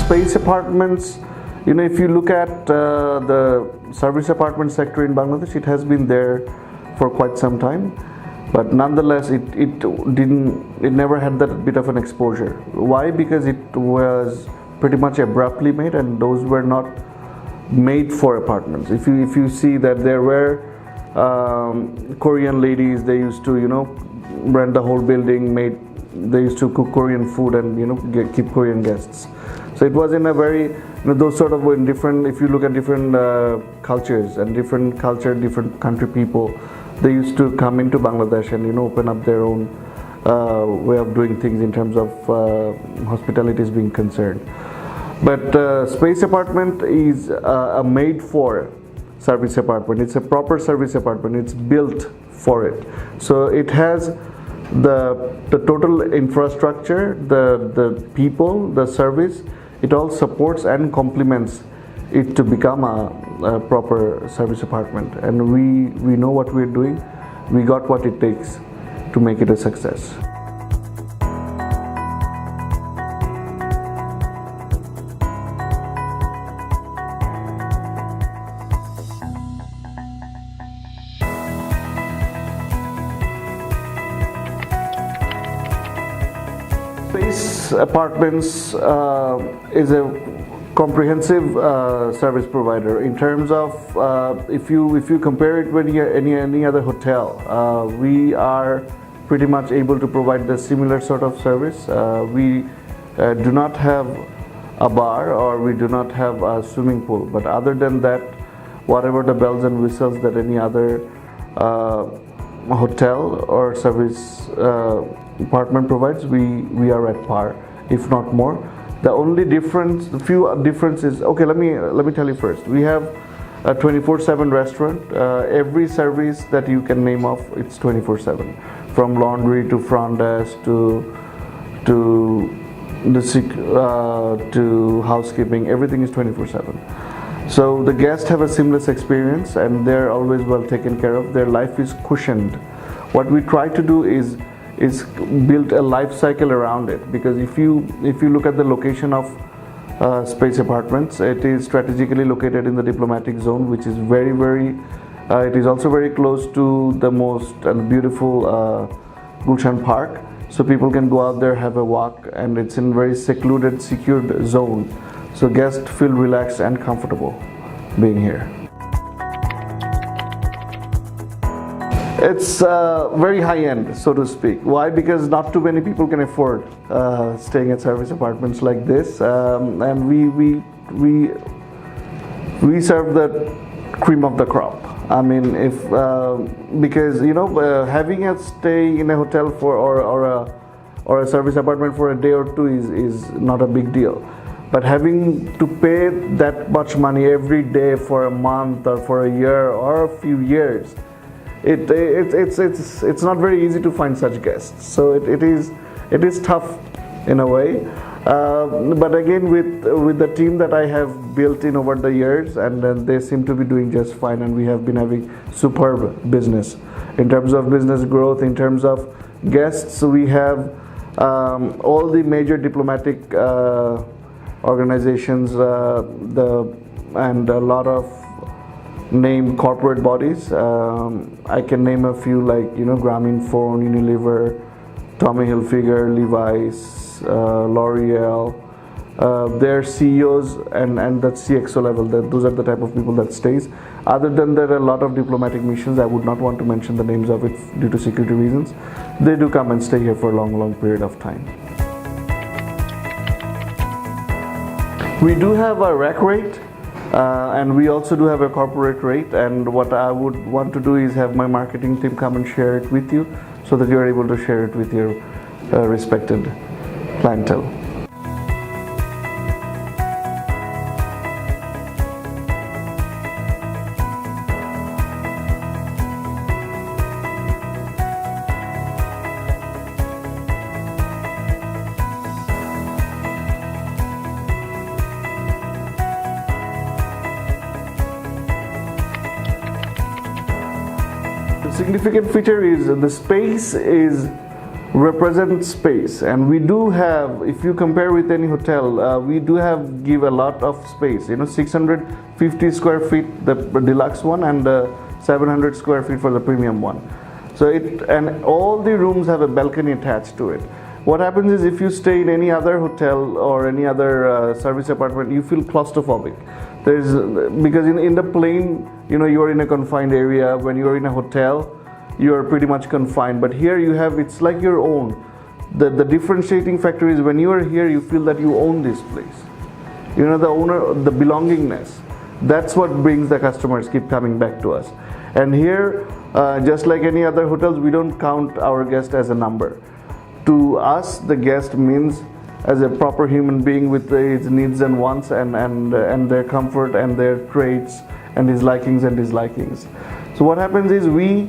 Space apartments, if you look at the service apartment sector in Bangladesh, it has been there for quite some time, but nonetheless it never had that bit of an exposure. Why? Because it was pretty much abruptly made, and those were not made for apartments. If you see that there were Korean ladies, they used to rent the whole building, they used to cook Korean food and keep Korean guests. So it was in a very those sort of different. If you look at different cultures and different country people, they used to come into Bangladesh and open up their own way of doing things in terms of hospitality is being concerned. But space apartment is a made for service apartment. It's a proper service apartment. It's built for it. So it has the total infrastructure, the people, the service. It all supports and complements it to become a proper service apartment. And we know what we're doing. We got what it takes to make it a success. Space Apartments is a comprehensive service provider in terms of if you compare it with any other hotel, we are pretty much able to provide the similar sort of service. We do not have a bar or we do not have a swimming pool, but other than that, whatever the bells and whistles that any other hotel or service apartment provides, we are at par, if not more. The only difference, the few differences. Okay, let me tell you first. We have a 24/7 restaurant. Every service that you can name off, it's 24/7, from laundry to front desk to housekeeping. Everything is 24/7. So the guests have a seamless experience, and they're always well taken care of. Their life is cushioned. What we try to do is build a life cycle around it, because if you look at the location of space apartments, it is strategically located in the diplomatic zone, which is very it is also very close to the most beautiful Gulshan Park, so people can go out there, have a walk, and it's in very secluded, secured zone, so guests feel relaxed and comfortable being here. It's very high-end, so to speak. Why? Because not too many people can afford staying at service apartments like this, and we serve the cream of the crop. I mean, because having a stay in a hotel or a service apartment for a day or two is not a big deal, but having to pay that much money every day for a month or for a year or a few years, it's not very easy to find such guests. So it is tough in a way, but again with the team that I have built in over the years, and they seem to be doing just fine, and we have been having superb business in terms of business growth, in terms of guests. We have all the major diplomatic organizations and a lot of named corporate bodies. I can name a few, like Grameenphone, Unilever, Tommy Hilfiger, Levi's, L'Oreal. Their CEOs and that CXO level, those are the type of people that stays. Other than that, a lot of diplomatic missions, I would not want to mention the names of it due to security reasons. They do come and stay here for a long period of time. We do have a rack rate, and we also do have a corporate rate, and what I would want to do is have my marketing team come and share it with you, so that you're able to share it with your respected clientele. The significant feature is the space is represent space, and we do have, if you compare with any hotel, we do have give a lot of space, 650 square feet the deluxe one, and 700 square feet for the premium one. So and all the rooms have a balcony attached to it. What happens is, if you stay in any other hotel or any other service apartment, you feel claustrophobic. Because in the plane, you are in a confined area. When you are in a hotel, you are pretty much confined. But here it's like your own. The differentiating factor is, when you are here, you feel that you own this place. The owner, the belongingness. That's what brings the customers keep coming back to us. And here, just like any other hotels, we don't count our guest as a number. To us, the guest means as a proper human being with his needs and wants, and their comfort and their traits and his likings and dislikings. So what happens is, we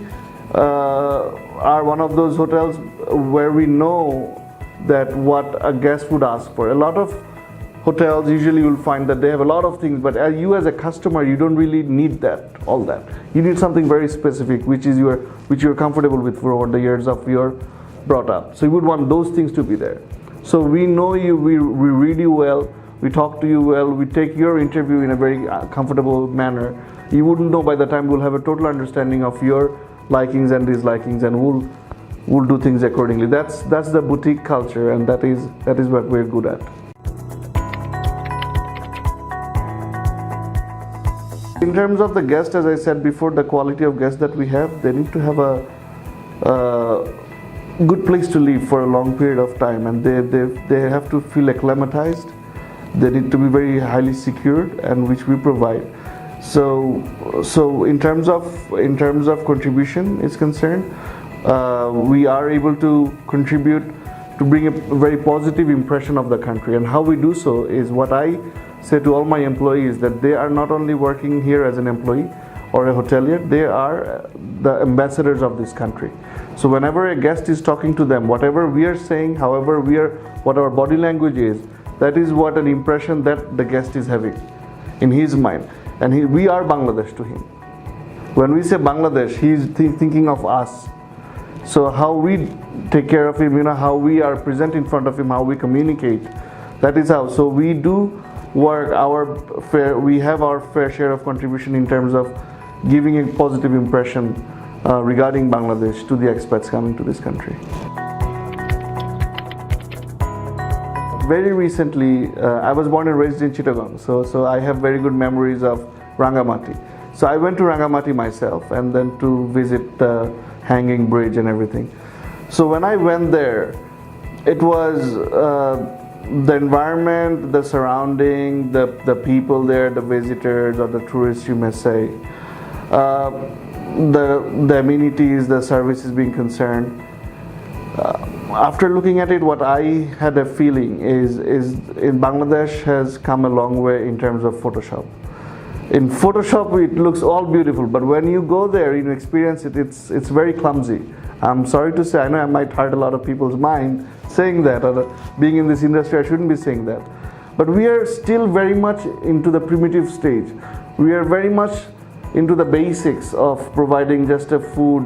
are one of those hotels where we know that what a guest would ask for. A lot of hotels, usually you'll find that they have a lot of things, but you as a customer, you don't really need all that. You need something very specific, which you're comfortable with for over the years of your brought up. So you would want those things to be there. So we know you, we read you well, we talk to you well, we take your interview in a very comfortable manner. You wouldn't know by the time we'll have a total understanding of your likings and dislikings, and we'll do things accordingly. That's the boutique culture, and that is what we're good at. In terms of the guest, as I said before, the quality of guests that we have, they need to have a good place to live for a long period of time, and they have to feel acclimatized. They need to be very highly secured, and which we provide. So in terms of contribution is concerned, we are able to contribute to bring a very positive impression of the country. And how we do so is, what I say to all my employees, that they are not only working here as an employee or a hotelier, they are the ambassadors of this country. So whenever a guest is talking to them, whatever we are saying, what our body language is, that is what an impression that the guest is having in his mind. And we are Bangladesh to him. When we say Bangladesh, he is thinking of us. So how we take care of him, how we are present in front of him, how we communicate, that is how. So we do work we have our fair share of contribution in terms of giving a positive impression regarding Bangladesh to the expats coming to this country. Very recently, I was born and raised in Chittagong, so I have very good memories of Rangamati. So I went to Rangamati myself, and then to visit the hanging bridge and everything. So when I went there, it was the environment, the surrounding, the people there, the visitors or the tourists, you may say, the amenities, the services being concerned. After looking at it, what I had a feeling is in Bangladesh has come a long way in terms of Photoshop. In Photoshop, it looks all beautiful, but when you go there, you experience it, it's very clumsy. I'm sorry to say, I know I might hurt a lot of people's mind saying that, or being in this industry, I shouldn't be saying that. But we are still very much into the primitive stage. We are very much into the basics of providing just a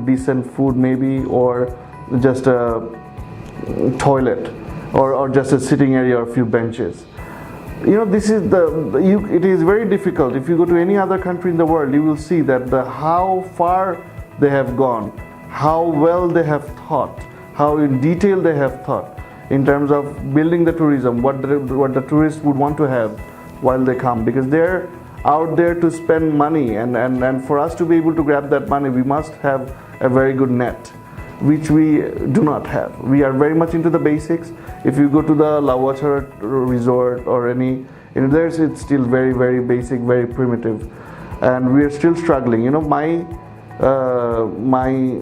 decent food maybe, or just a toilet, or just a sitting area or a few benches. This is it is very difficult. If you go to any other country in the world, you will see that how far they have gone, how well they have thought, how in detail they have thought in terms of building the tourism, what the tourists would want to have while they come, because they're out there to spend money, and for us to be able to grab that money, we must have a very good net, which we do not have. We are very much into the basics. If you go to the Lawachar resort or there's it's still very, very basic, very primitive, and we are still struggling. My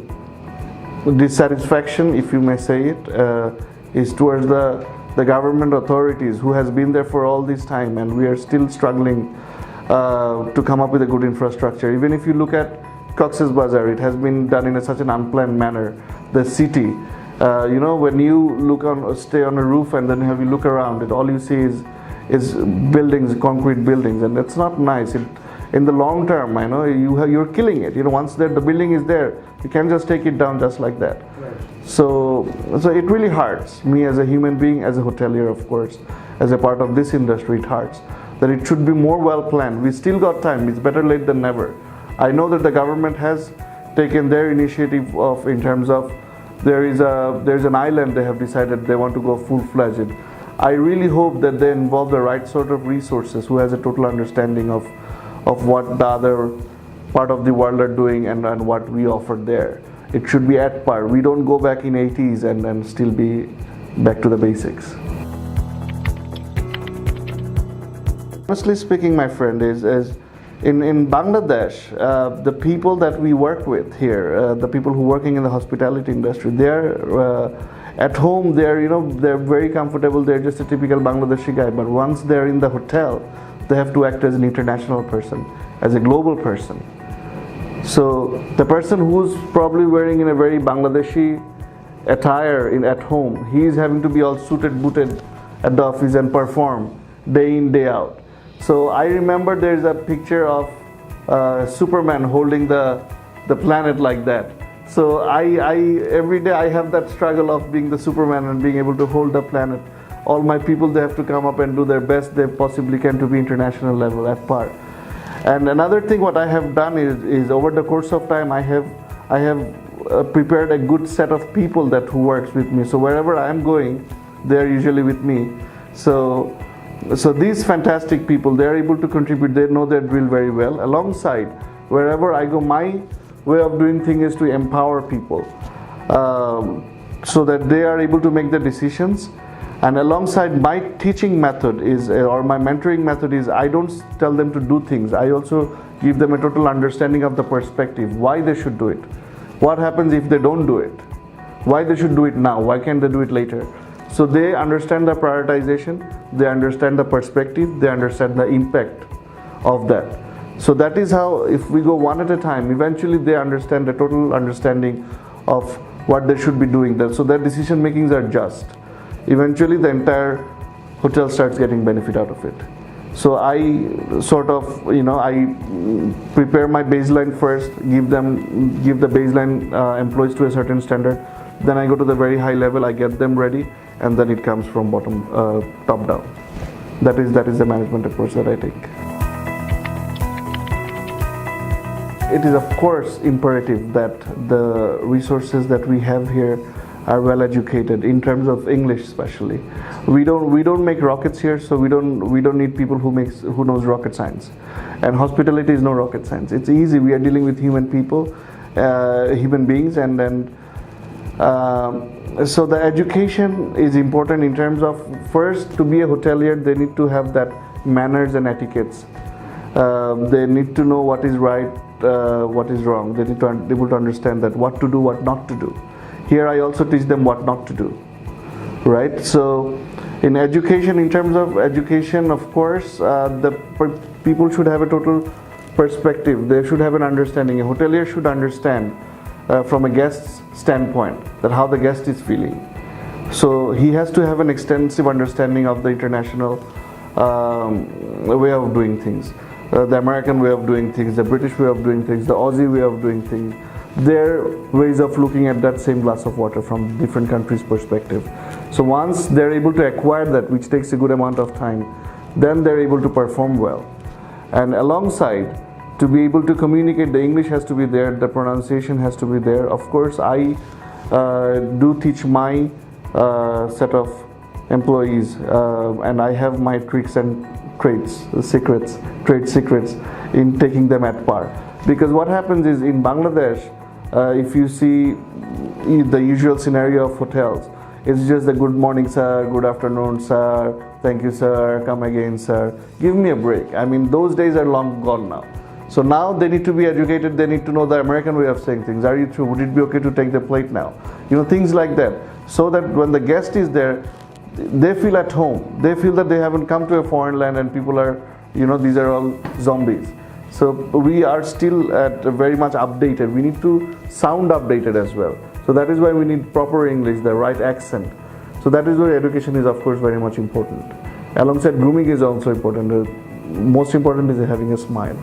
dissatisfaction, if you may say it, is towards the government authorities who has been there for all this time, and we are still struggling to come up with a good infrastructure. Even if you look at Cox's Bazar, it has been done in such an unplanned manner. The city, when you stay on a roof and then you look around, all you see is buildings, concrete buildings, and it's not nice. in the long term, you're killing it. Once the building is there, you can't just take it down just like that. Right. So it really hurts me as a human being, as a hotelier, of course, as a part of this industry. It hurts that it should be more well planned. We still got time. It's better late than never. I know that the government has taken their initiative in terms of there's an island they have decided they want to go full-fledged. I really hope that they involve the right sort of resources who has a total understanding of what the other part of the world are doing and what we offer there. It should be at par. We don't go back in 80s and still be back to the basics. Honestly speaking, my friend, is in Bangladesh, the people that we work with here, the people who are working in the hospitality industry, they're at home, they're very comfortable. They're just a typical Bangladeshi guy. But once they're in the hotel, they have to act as an international person, as a global person. So the person who's probably wearing in a very Bangladeshi attire at home, he's having to be all suited, booted at the office and perform day in, day out. So I remember there's a picture of Superman holding the planet like that. So every day I have that struggle of being the Superman and being able to hold the planet. All my people, they have to come up and do their best they possibly can to be international level at par. And another thing what I have done is over the course of time I have prepared a good set of people who works with me. So wherever I am going, they are usually with me. So these fantastic people, they are able to contribute. They know their drill very well. Alongside, wherever I go, my way of doing things is to empower people so that they are able to make the decisions. And alongside, my teaching method or my mentoring method is, I don't tell them to do things. I also give them a total understanding of the perspective, why they should do it. What happens if they don't do it? Why they should do it now? Why can't they do it later? So they understand the prioritization, they understand the perspective, they understand the impact of that. So that is how, if we go one at a time, eventually they understand the total understanding of what they should be doing. So their decision makings are just. Eventually the entire hotel starts getting benefit out of it. So I sort of, I prepare my baseline first, give the baseline employees to a certain standard. Then I go to the very high level, I get them ready, and then it comes from top down. That is the management approach that I take. It is of course imperative that the resources that we have here are well educated in terms of English, especially. We don't make rockets here, so we don't need people who knows rocket science. And hospitality is no rocket science. It's easy. We are dealing with human people, human beings, and then so the education is important in terms of, first, to be a hotelier, they need to have that manners and etiquettes. They need to know what is right, what is wrong. They need to be able to understand that what to do, what not to do. Here I also teach them what not to do, right? So in education, in terms of education, of course, people should have a total perspective. They should have an understanding. A hotelier should understand from a guest's standpoint that how the guest is feeling. So he has to have an extensive understanding of the international way of doing things, the American way of doing things, the British way of doing things, the Aussie way of doing things, their ways of looking at that same glass of water from different countries' perspective. So once they're able to acquire that, which takes a good amount of time, then they're able to perform well. And alongside, to be able to communicate, the English has to be there, the pronunciation has to be there. Of course, I do teach my set of employees, and I have my tricks and trade secrets in taking them at par. Because what happens is, in Bangladesh, if you see the usual scenario of hotels, it's just the good morning sir, good afternoon sir, thank you sir, come again sir, give me a break. I mean, those days are long gone now. So now they need to be educated, they need to know the American way of saying things. Are you through? Would it be okay to take the plate now? Things like that. So that when the guest is there, they feel at home. They feel that they haven't come to a foreign land and people are, these are all zombies. So we are still very much updated. We need to sound updated as well. So that is why we need proper English, the right accent. So that is why education is of course very much important. Alongside, grooming is also important. Most important is having a smile.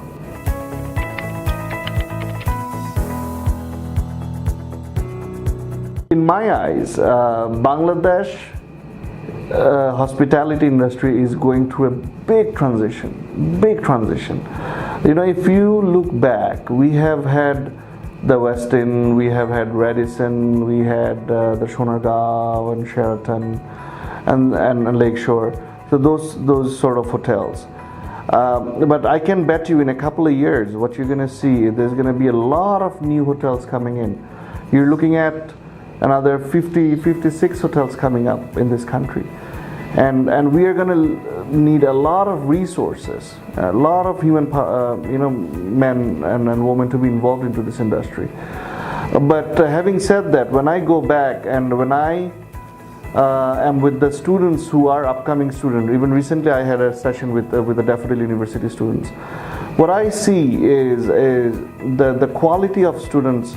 my eyes, Bangladesh hospitality industry is going through a big transition, big transition. You know, if you look back, we have had the Westin, we have had Radisson, we had the Sonargaon and Sheraton and Lakeshore, so those sort of hotels. But I can bet you in a couple of years what you're going to see, there's going to be a lot of new hotels coming in. You're looking at another 56 hotels coming up in this country, and we are going to need a lot of resources, a lot of human men and women to be involved into this industry. But having said that, when I go back and when I am with the students who are upcoming students, even recently I had a session with the Daffodil University students, what I see is the quality of students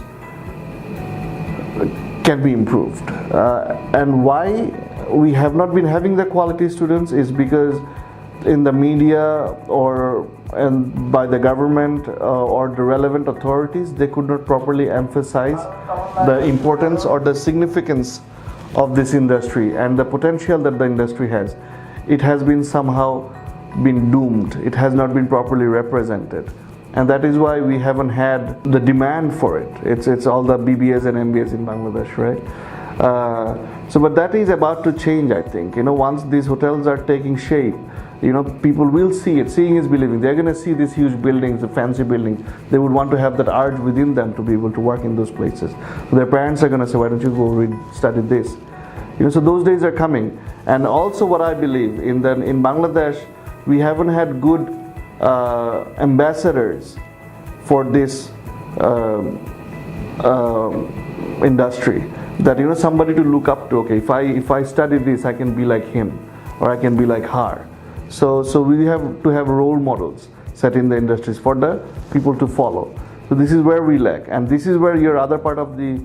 can be improved, and why we have not been having the quality students is because in the media and by the government or the relevant authorities, they could not properly emphasize the importance or the significance of this industry and the potential that the industry has. It has been somehow been doomed. It has not been properly represented. And that is why we haven't had the demand for it. It's all the BBAs and MBAs in Bangladesh, right? But that is about to change, I think. You know, once these hotels are taking shape, you know, people will see it. Seeing is believing. They're going to see these huge buildings, the fancy buildings. They would want to have that urge within them to be able to work in those places. So their parents are going to say, why don't you go study this? You know, so those days are coming. And also what I believe, in Bangladesh, we haven't had good ambassadors for this industry, that, you know, somebody to look up to. Okay, if I study this, I can be like him or I can be like her. So we have to have role models set in the industries for the people to follow. So this is where we lack, and this is where your other part of the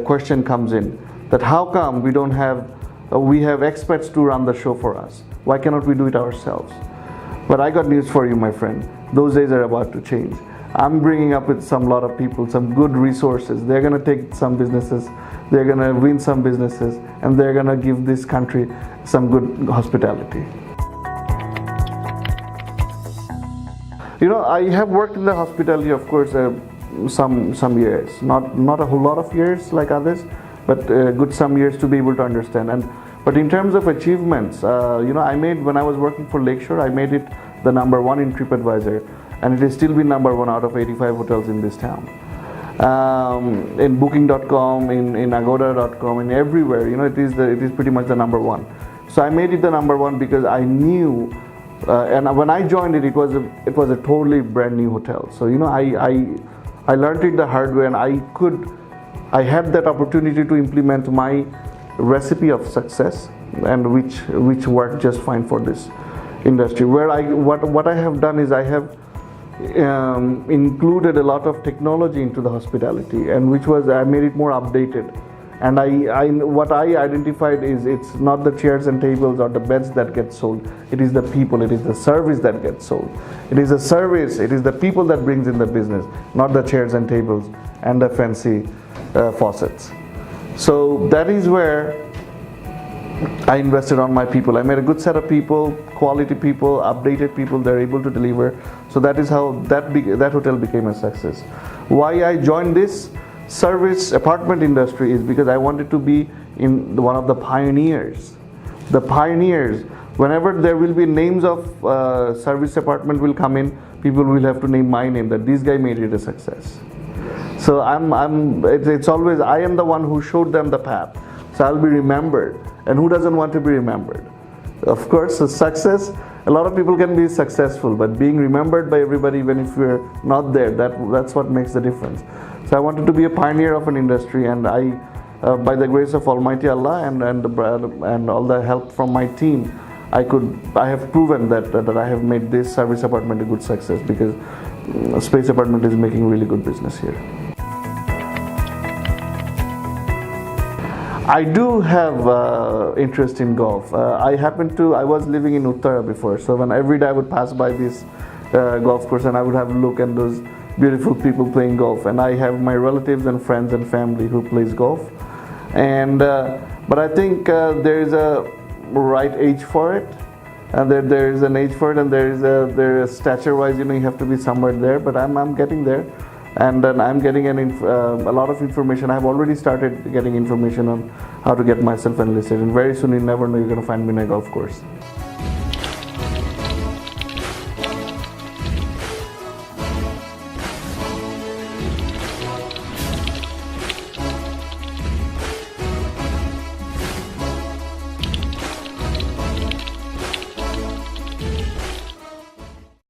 question comes in, that how come we don't have we have experts to run the show for us? Why cannot we do it ourselves? But I got news for you, my friend. Those days are about to change. I'm bringing up with lot of people, some good resources. They're going to take some businesses, they're going to win some businesses, and they're going to give this country some good hospitality. You know, I have worked in the hospitality, of course, some years. Not a whole lot of years like others, but good some years to be able to understand. But in terms of achievements, you know, when I was working for Lakeshore, I made it the #1 in TripAdvisor, and it has still been #1 out of 85 hotels in this town. In Booking.com, in Agoda.com, and everywhere, you know, it is pretty much the #1. So I made it the #1 because I knew, and when I joined it, it was a totally brand new hotel. So, you know, I learned it the hard way, and I had that opportunity to implement my recipe of success, and which worked just fine for this industry. Where what I have done is I have included a lot of technology into the hospitality, and I made it more updated. And what I identified is, it's not the chairs and tables or the beds that get sold. It is the people. It is the service that gets sold. It is the service. It is the people that brings in the business, not the chairs and tables and the fancy faucets. So that is where I invested on my people. I made a good set of people, quality people, updated people. They're able to deliver. So that is how that hotel became a success. Why I joined this service apartment industry is because I wanted to be in one of the pioneers. The pioneers. Whenever there will be names of service apartment will come in, people will have to name my name, that this guy made it a success. So it's always, I am the one who showed them the path. So I'll be remembered. And who doesn't want to be remembered? Of course, success, a lot of people can be successful, but being remembered by everybody, even if you're not there, that's what makes the difference. So I wanted to be a pioneer of an industry, and I, by the grace of Almighty Allah and all the help from my team, I have proven that I have made this service apartment a good success, because Space Apartment is making really good business here. I do have interest in golf. I was living in Uttara before, so every day I would pass by this golf course, and I would have a look at those beautiful people playing golf. And I have my relatives and friends and family who plays golf. And but I think there is a right age for it. There is an age for it, and there is stature-wise, you have to be somewhere there. But I'm getting there, and then I'm getting a lot of information. I've already started getting information on how to get myself enlisted, and very soon you never know, you're going to find me in a golf course.